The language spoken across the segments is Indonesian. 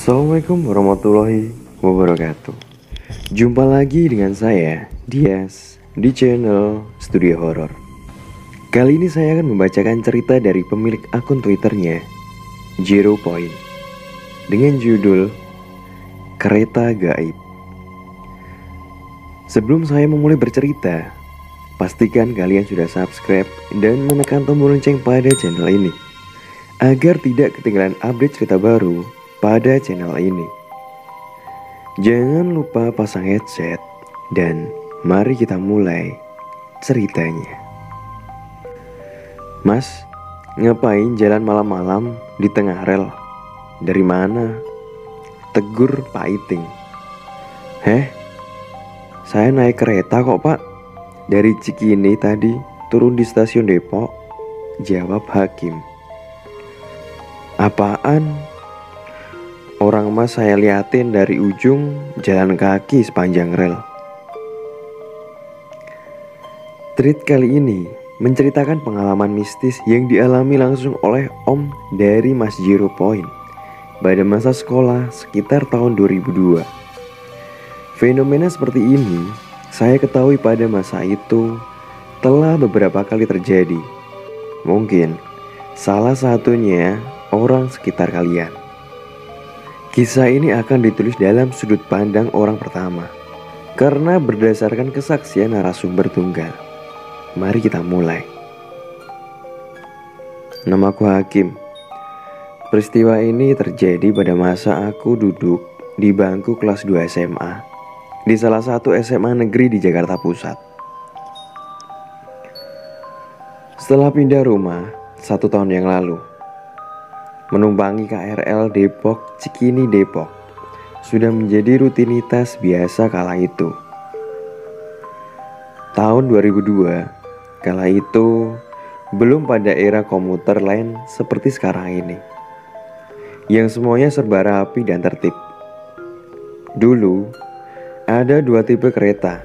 Assalamualaikum warahmatullahi wabarakatuh. Jumpa lagi dengan saya, Dias, di channel Studio Horor. Kali ini saya akan membacakan cerita dari pemilik akun Twitternya, Zero Point, dengan judul Kereta Gaib. Sebelum saya memulai bercerita, pastikan kalian sudah subscribe dan menekan tombol lonceng pada channel ini, agar tidak ketinggalan update cerita baru pada channel ini. Jangan lupa pasang headset dan mari kita mulai ceritanya. Mas, ngapain jalan malam-malam di tengah rel? Dari mana? Tegur Pak Iting. Saya naik kereta kok Pak. Dari Cikini tadi, turun di stasiun Depok. Jawab Hakim. Apaan? Orang mas saya liatin dari ujung jalan kaki sepanjang rel. Tweet kali ini menceritakan pengalaman mistis yang dialami langsung oleh Om dari Mas Zero Point pada masa sekolah sekitar tahun 2002. Fenomena seperti ini saya ketahui pada masa itu telah beberapa kali terjadi. Mungkin salah satunya orang sekitar kalian. Kisah ini akan ditulis dalam sudut pandang orang pertama karena berdasarkan kesaksian narasumber tunggal. Mari kita mulai. Namaku Hakim. Peristiwa ini terjadi pada masa aku duduk di bangku kelas 2 SMA di salah satu SMA negeri di Jakarta Pusat. Setelah pindah rumah 1 tahun yang lalu, menumpangi KRL Depok Cikini Depok sudah menjadi rutinitas biasa kala itu. Tahun 2002, kala itu belum pada era komuter lain seperti sekarang ini, yang semuanya serba rapi dan tertib. Dulu ada 2 tipe kereta,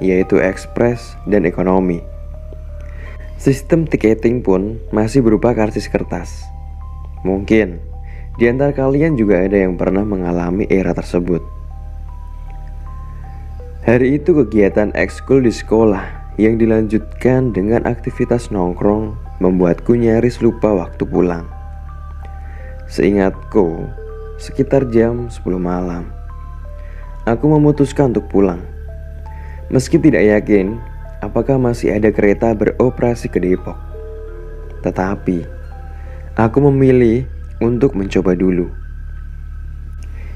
yaitu ekspres dan ekonomi. Sistem tiketing pun masih berupa karcis kertas. Mungkin di antara kalian juga ada yang pernah mengalami era tersebut. Hari itu kegiatan ekskul di sekolah yang dilanjutkan dengan aktivitas nongkrong membuatku nyaris lupa waktu pulang. Seingatku, sekitar jam 10 malam, aku memutuskan untuk pulang. Meski tidak yakin apakah masih ada kereta beroperasi ke Depok, tetapi aku memilih untuk mencoba dulu.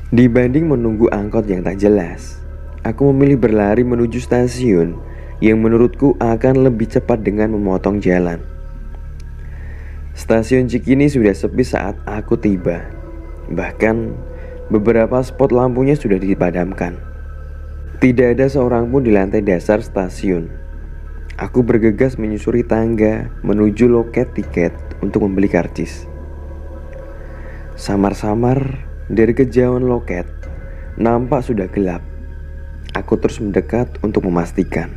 Dibanding menunggu angkot yang tak jelas, aku memilih berlari menuju stasiun yang menurutku akan lebih cepat dengan memotong jalan. Stasiun Cikini sudah sepi saat aku tiba. Bahkan beberapa spot lampunya sudah dipadamkan. Tidak ada seorang pun di lantai dasar stasiun. Aku bergegas menyusuri tangga menuju loket tiket untuk membeli karcis. Samar-samar dari kejauhan loket nampak sudah gelap. Aku terus mendekat untuk memastikan.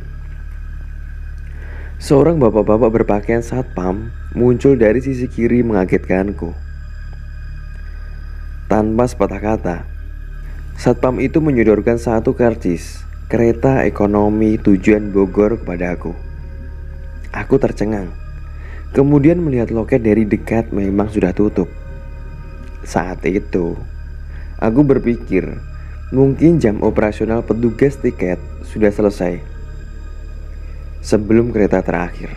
Seorang bapak-bapak berpakaian satpam muncul dari sisi kiri mengagetkanku. Tanpa sepatah kata, satpam itu menyodorkan 1 karcis kereta ekonomi tujuan Bogor kepadaku. Aku tercengang. Kemudian melihat loket dari dekat memang sudah tutup. Saat itu, aku berpikir mungkin jam operasional petugas tiket sudah selesai sebelum kereta terakhir.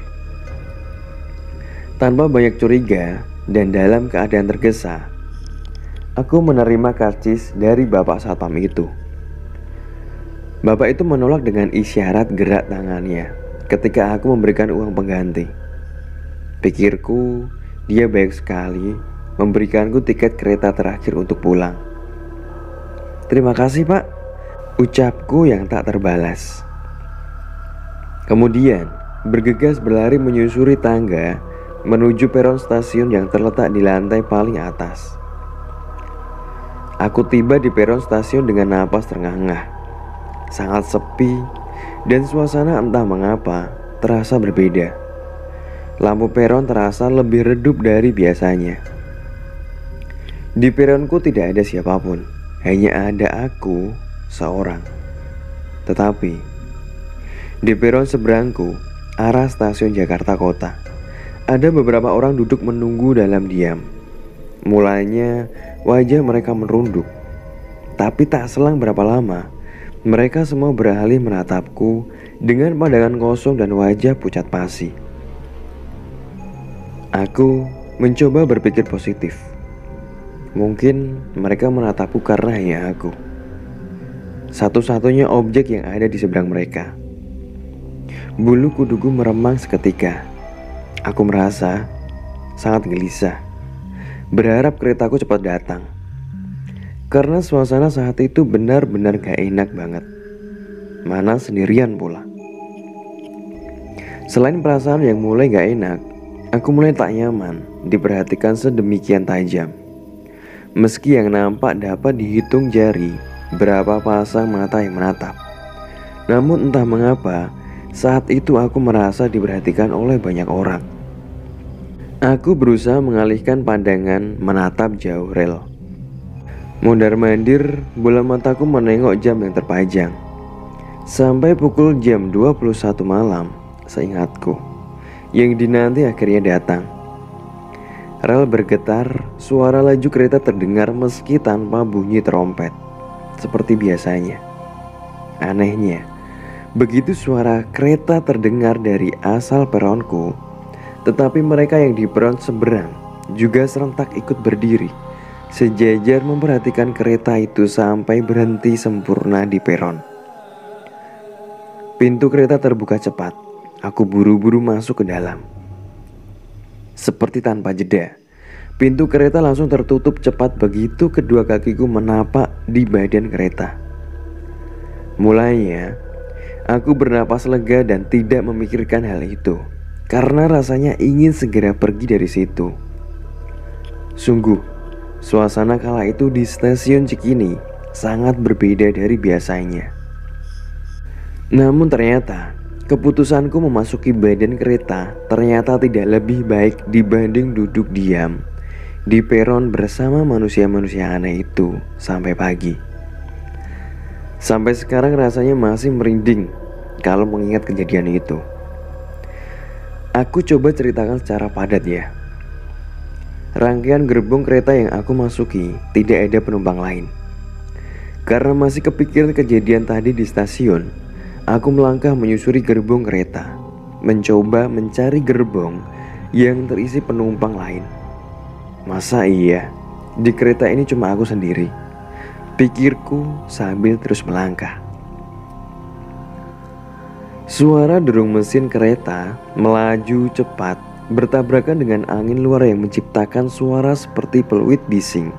Tanpa banyak curiga dan dalam keadaan tergesa, aku menerima karcis dari bapak satpam itu. Bapak itu menolak dengan isyarat gerak tangannya ketika aku memberikan uang pengganti. Pikirku, dia baik sekali memberikanku tiket kereta terakhir untuk pulang. Terima kasih Pak, ucapku yang tak terbalas. Kemudian bergegas berlari menyusuri tangga menuju peron stasiun yang terletak di lantai paling atas. Aku tiba di peron stasiun dengan napas terengah-engah. Sangat sepi dan suasana entah mengapa terasa berbeda. Lampu peron terasa lebih redup dari biasanya. Di peronku tidak ada siapapun, hanya ada aku seorang. Tetapi di peron seberangku, arah stasiun Jakarta Kota, ada beberapa orang duduk menunggu dalam diam. Mulanya wajah mereka merunduk, tapi tak selang berapa lama mereka semua beralih menatapku dengan pandangan kosong dan wajah pucat pasi. Aku mencoba berpikir positif. Mungkin mereka menatapku karena hanya aku, satu-satunya objek yang ada di seberang mereka. Bulu kuduku meremang seketika. Aku merasa sangat gelisah, berharap keretaku cepat datang. Karena suasana saat itu benar-benar gak enak banget. Mana sendirian pula. Selain perasaan yang mulai gak enak, aku mulai tak nyaman diperhatikan sedemikian tajam. Meski yang nampak dapat dihitung jari berapa pasang mata yang menatap. Namun entah mengapa saat itu aku merasa diperhatikan oleh banyak orang. Aku berusaha mengalihkan pandangan menatap jauh rel. Mondar-mandir bola mataku menengok jam yang terpajang. Sampai pukul jam 21 malam seingatku, yang dinanti akhirnya datang. Rel bergetar, suara laju kereta terdengar meski tanpa bunyi trompet, seperti biasanya. Anehnya, begitu suara kereta terdengar dari asal peronku, tetapi mereka yang di peron seberang juga serentak ikut berdiri, sejajar memperhatikan kereta itu sampai berhenti sempurna di peron. Pintu kereta terbuka cepat. Aku buru-buru masuk ke dalam. Seperti tanpa jeda, pintu kereta langsung tertutup cepat begitu kedua kakiku menapak di badan kereta. Mulanya, aku bernapas lega dan tidak memikirkan hal itu, karena rasanya ingin segera pergi dari situ. Sungguh, suasana kala itu di stasiun Cikini sangat berbeda dari biasanya. Namun ternyata keputusanku memasuki badan kereta ternyata tidak lebih baik dibanding duduk diam di peron bersama manusia-manusia aneh itu sampai pagi. Sampai sekarang rasanya masih merinding kalau mengingat kejadian itu. Aku coba ceritakan secara padat ya. Rangkaian gerbong kereta yang aku masuki tidak ada penumpang lain. Karena masih kepikiran kejadian tadi di stasiun, aku melangkah menyusuri gerbong kereta, mencoba mencari gerbong yang terisi penumpang lain. Masa iya, di kereta ini cuma aku sendiri? Pikirku sambil terus melangkah. Suara derung mesin kereta melaju cepat, bertabrakan dengan angin luar yang menciptakan suara seperti peluit bising.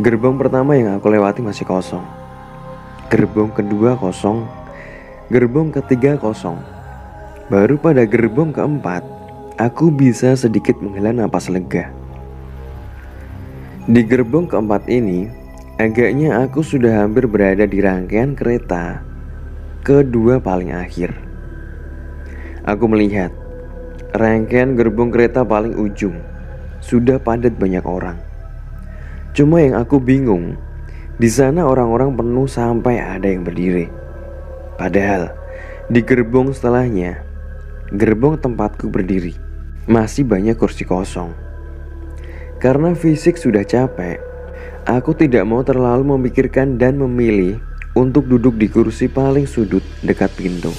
Gerbong pertama yang aku lewati masih kosong. Gerbong kedua kosong, gerbong ketiga kosong. Baru pada gerbong keempat, aku bisa sedikit menghela napas lega. Di gerbong keempat ini, agaknya aku sudah hampir berada di rangkaian kereta kedua paling akhir. Aku melihat rangkaian gerbong kereta paling ujung sudah padat banyak orang. Cuma yang aku bingung, di sana orang-orang penuh sampai ada yang berdiri. Padahal di gerbong setelahnya, gerbong tempatku berdiri, masih banyak kursi kosong. Karena fisik sudah capek, aku tidak mau terlalu memikirkan dan memilih untuk duduk di kursi paling sudut dekat pintu.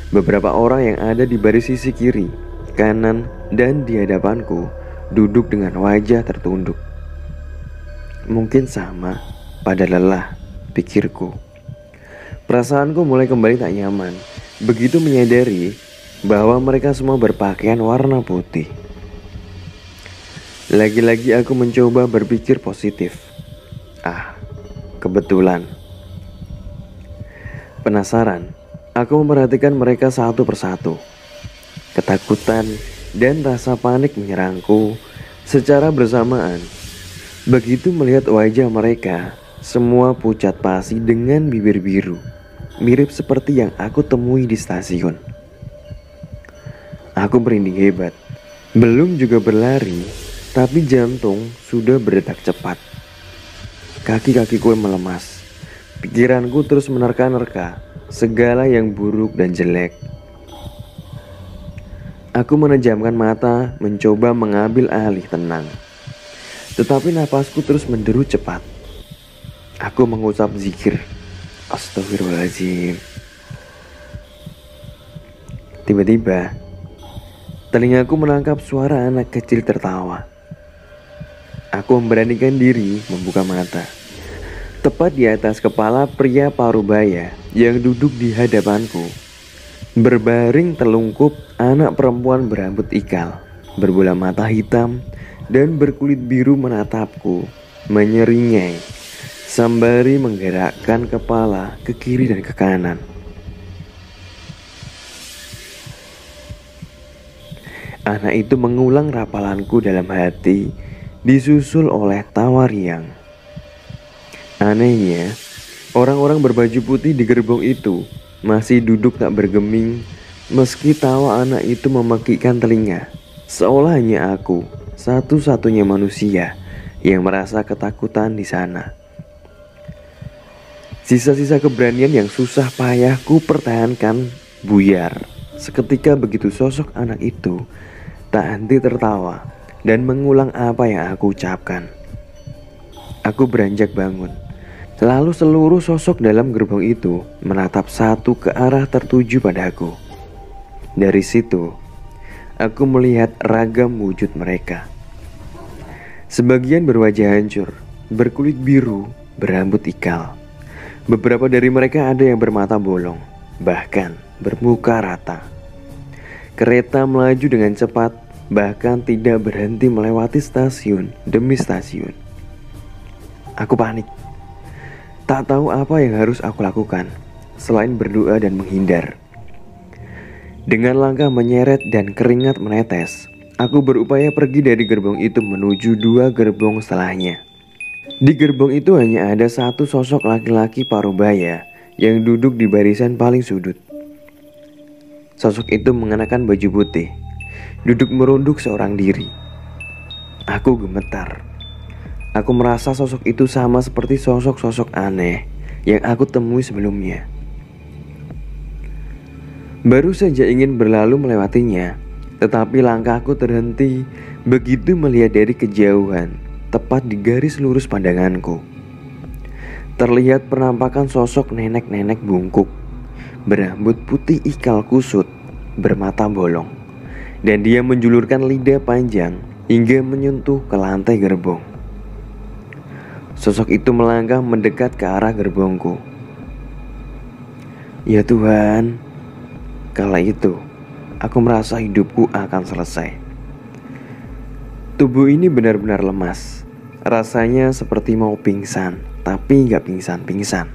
Beberapa orang yang ada di baris sisi kiri, kanan, dan di hadapanku duduk dengan wajah tertunduk. Mungkin sama pada lelah, pikirku. Perasaanku mulai kembali tak nyaman begitu menyadari bahwa mereka semua berpakaian warna putih. Lagi-lagi aku mencoba berpikir positif. Kebetulan. Penasaran, aku memperhatikan mereka satu persatu. Ketakutan dan rasa panik menyerangku secara bersamaan. Begitu melihat wajah mereka, semua pucat pasi dengan bibir biru, mirip seperti yang aku temui di stasiun. Aku merinding hebat. Belum juga berlari, tapi jantung sudah berdetak cepat. Kaki-kakiku melemas. Pikiranku terus menerka-nerka segala yang buruk dan jelek. Aku menejamkan mata, mencoba mengambil alih tenang. Tetapi napasku terus menderu cepat. Aku mengucap zikir. Astagfirullahaladzim. Tiba-tiba, telingaku menangkap suara anak kecil tertawa. Aku memberanikan diri membuka mata. Tepat di atas kepala pria parubaya yang duduk di hadapanku, berbaring telungkup anak perempuan berambut ikal, berbola mata hitam, dan berkulit biru menatapku, menyeringai, sembari menggerakkan kepala ke kiri dan ke kanan. Anak itu mengulang rapalanku dalam hati, disusul oleh tawa riang. Anehnya, orang-orang berbaju putih di gerbong itu masih duduk tak bergeming, meski tawa anak itu memekikkan telinga, seolah hanya aku, satu-satunya manusia yang merasa ketakutan di sana. Sisa-sisa keberanian yang susah payah ku pertahankan buyar, seketika begitu sosok anak itu tak henti tertawa dan mengulang apa yang aku ucapkan. Aku beranjak bangun. Lalu seluruh sosok dalam gerbong itu menatap satu ke arah tertuju padaku. Dari situ, aku melihat ragam wujud mereka. Sebagian berwajah hancur, berkulit biru, berambut ikal. Beberapa dari mereka ada yang bermata bolong, bahkan bermuka rata. Kereta melaju dengan cepat, bahkan tidak berhenti melewati stasiun demi stasiun. Aku panik. Tak tahu apa yang harus aku lakukan selain berdoa dan menghindar. Dengan langkah menyeret dan keringat menetes, aku berupaya pergi dari gerbong itu menuju dua gerbong setelahnya. Di gerbong itu hanya ada satu sosok laki-laki parubaya yang duduk di barisan paling sudut. Sosok itu mengenakan baju putih, duduk merunduk seorang diri. Aku gemetar. Aku merasa sosok itu sama seperti sosok-sosok aneh yang aku temui sebelumnya. Baru saja ingin berlalu melewatinya, tetapi langkahku terhenti begitu melihat dari kejauhan, tepat di garis lurus pandanganku. Terlihat penampakan sosok nenek-nenek bungkuk, berambut putih ikal kusut, bermata bolong, dan dia menjulurkan lidah panjang hingga menyentuh ke lantai gerbong. Sosok itu melangkah mendekat ke arah gerbongku. Ya Tuhan, kala itu aku merasa hidupku akan selesai. Tubuh ini benar-benar lemas. Rasanya seperti mau pingsan, tapi gak pingsan-pingsan.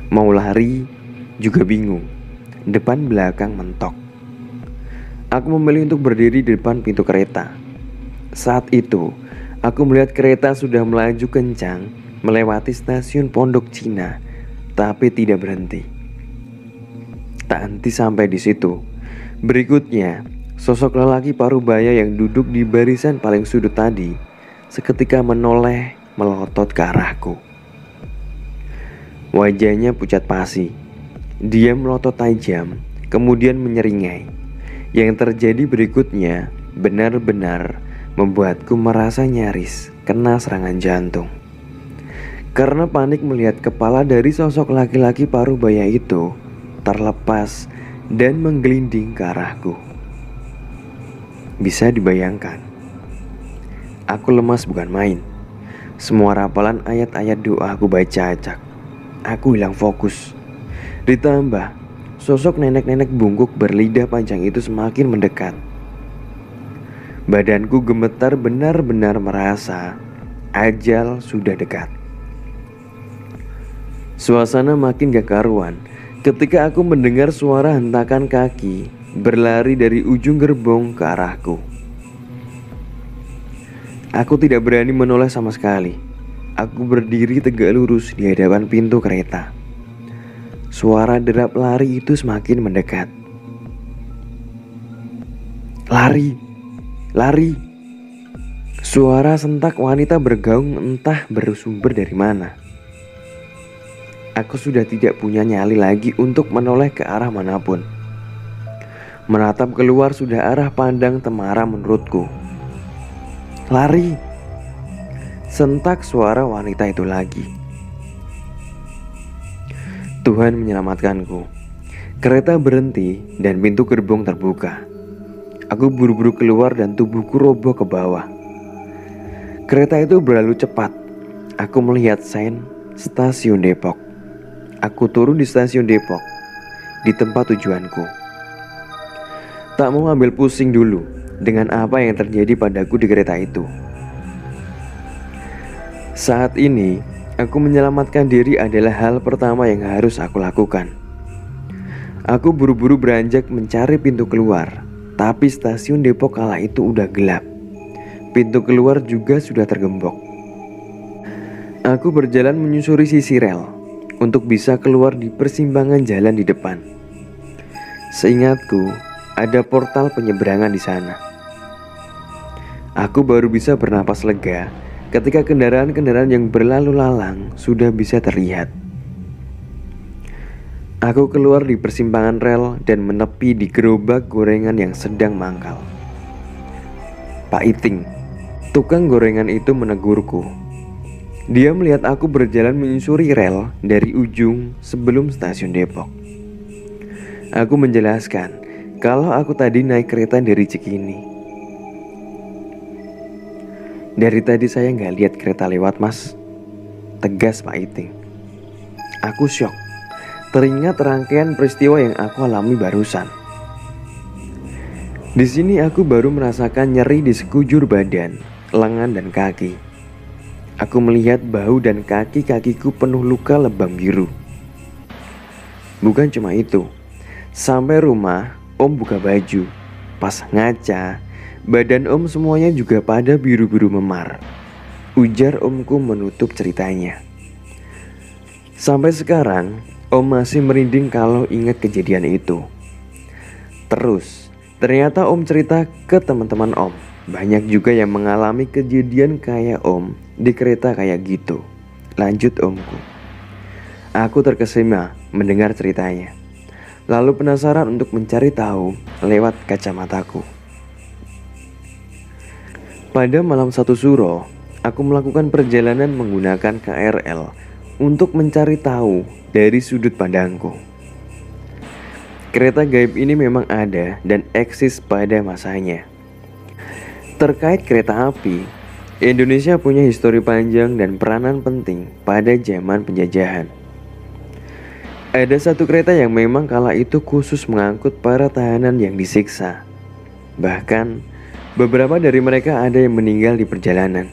Mau lari juga bingung. Depan belakang mentok. Aku memilih untuk berdiri di depan pintu kereta. Saat itu, aku melihat kereta sudah melaju kencang melewati stasiun Pondok Cina, tapi tidak berhenti. Tak henti sampai di situ. Berikutnya, sosok lelaki parubaya yang duduk di barisan paling sudut tadi seketika menoleh melotot ke arahku. Wajahnya pucat pasi. Dia melotot tajam, kemudian menyeringai. Yang terjadi berikutnya benar-benar membuatku merasa nyaris kena serangan jantung. Karena panik melihat kepala dari sosok laki-laki parubaya itu terlepas dan menggelinding ke arahku. Bisa dibayangkan, aku lemas bukan main. Semua rapalan ayat-ayat doa aku baca acak. Aku hilang fokus. Ditambah, sosok nenek-nenek bungkuk berlidah panjang itu semakin mendekat. Badanku gemetar, benar-benar merasa ajal sudah dekat. Suasana makin gak karuan ketika aku mendengar suara hentakan kaki berlari dari ujung gerbong ke arahku. Aku tidak berani menoleh sama sekali. Aku berdiri tegak lurus di hadapan pintu kereta. Suara derap lari itu semakin mendekat. Lari, lari. Suara sentak wanita bergaung entah bersumber dari mana. Aku sudah tidak punya nyali lagi untuk menoleh ke arah manapun. Menatap keluar sudah arah pandang Temara menurutku. Lari! Sentak suara wanita itu lagi. Tuhan menyelamatkanku. Kereta berhenti dan pintu gerbong terbuka. Aku buru-buru keluar dan tubuhku roboh ke bawah. Kereta itu berlalu cepat. Aku melihat sein stasiun Depok. Aku turun di stasiun Depok, di tempat tujuanku. Tak mau ambil pusing dulu dengan apa yang terjadi padaku di kereta itu. Saat ini, aku menyelamatkan diri adalah hal pertama yang harus aku lakukan. Aku buru-buru beranjak mencari pintu keluar, tapi stasiun Depok kala itu udah gelap. Pintu keluar juga sudah tergembok. Aku berjalan menyusuri sisi rel untuk bisa keluar di persimpangan jalan di depan. Seingatku, ada portal penyeberangan di sana. Aku baru bisa bernapas lega ketika kendaraan-kendaraan yang berlalu lalang sudah bisa terlihat. Aku keluar di persimpangan rel dan menepi di gerobak gorengan yang sedang mangkal. Pak Iting, tukang gorengan itu menegurku. Dia melihat aku berjalan menyusuri rel dari ujung sebelum stasiun Depok. Aku menjelaskan kalau aku tadi naik kereta dari Cikini. Dari tadi saya nggak lihat kereta lewat, Mas, tegas Pak Iting. Aku syok, teringat rangkaian peristiwa yang aku alami barusan. Di sini aku baru merasakan nyeri di sekujur badan, lengan dan kaki. Aku melihat bahu dan kaki-kakiku penuh luka lebam biru. Bukan cuma itu, sampai rumah Om buka baju. Pas ngaca, badan Om semuanya juga pada biru-biru memar. Ujar Omku menutup ceritanya. Sampai sekarang, Om masih merinding kalau ingat kejadian itu. Terus, ternyata Om cerita ke teman-teman Om. Banyak juga yang mengalami kejadian kayak Om di kereta kayak gitu. Lanjut Omku. Aku terkesima mendengar ceritanya. Lalu penasaran untuk mencari tahu lewat kacamataku. Pada malam 1 Suro, aku melakukan perjalanan menggunakan KRL untuk mencari tahu dari sudut pandangku. Kereta gaib ini memang ada dan eksis pada masanya. Terkait kereta api, Indonesia punya histori panjang dan peranan penting pada zaman penjajahan. Ada satu kereta yang memang kala itu khusus mengangkut para tahanan yang disiksa. Bahkan, beberapa dari mereka ada yang meninggal di perjalanan.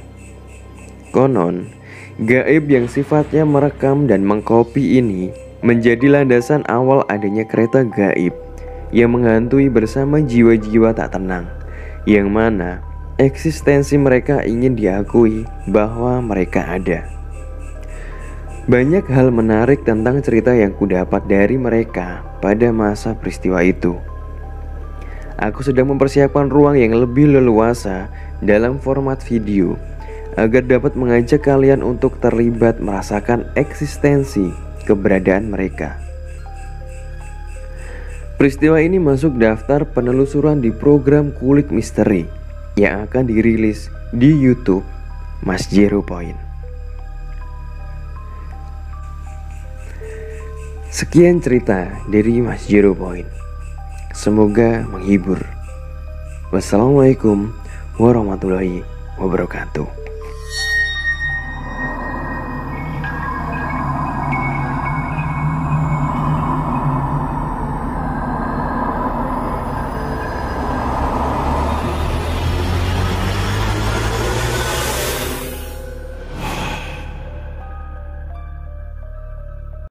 Konon, gaib yang sifatnya merekam dan mengkopi ini menjadi landasan awal adanya kereta gaib yang menghantui bersama jiwa-jiwa tak tenang, yang mana eksistensi mereka ingin diakui bahwa mereka ada. Banyak hal menarik tentang cerita yang kudapat dari mereka pada masa peristiwa itu. Aku sedang mempersiapkan ruang yang lebih leluasa dalam format video agar dapat mengajak kalian untuk terlibat merasakan eksistensi keberadaan mereka. Peristiwa ini masuk daftar penelusuran di program Kulik Misteri yang akan dirilis di YouTube Mas Jero Point. Sekian cerita dari Mas Jero Point. Semoga menghibur. Wassalamualaikum warahmatullahi wabarakatuh.